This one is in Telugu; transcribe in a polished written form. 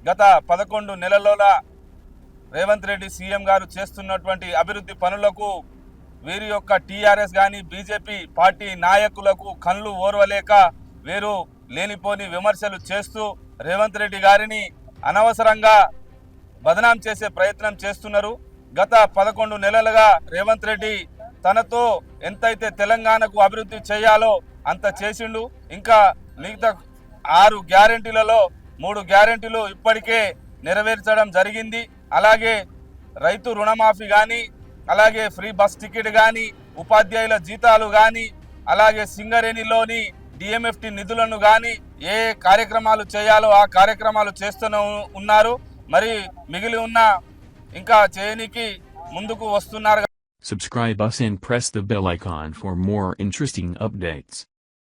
గత 11 నెలల రేవంత్ రెడ్డి సీఎం గారు చేస్తున్నటువంటి అభివృద్ధి పనులకు వీరి యొక్క టీఆర్ఎస్ కానీ బీజేపీ పార్టీ నాయకులకు కళ్ళు ఓర్వలేక వీరు లేనిపోని విమర్శలు చేస్తూ రేవంత్ రెడ్డి గారిని అనవసరంగా బదనాం చేసే ప్రయత్నం చేస్తున్నారు. గత 11 నెలలుగా రేవంత్ రెడ్డి తనతో ఎంతైతే తెలంగాణకు అభివృద్ధి చేయాలో అంత చేసిండు. ఇంకా మిగతా 6 గ్యారెంటీలలో 3 గ్యారెంటీలు ఇప్పటికే నెరవేర్చడం జరిగింది. అలాగే రైతు రుణమాఫీ కానీ, అలాగే ఫ్రీ బస్ టికెట్ కానీ, ఉపాధ్యాయుల జీతాలు కానీ, అలాగే సింగరేణిలోని డిఎంఎఫ్టి నిధులను కానీ ఏ కార్యక్రమాలు చేయాలో ఆ కార్యక్రమాలు చేస్తూనే ఉన్నారు. మరి మిగిలి ఉన్న ఇంకా చేయనికి ముందుకు వస్తున్నారు. Subscribe us and press the bell icon for more interesting updates.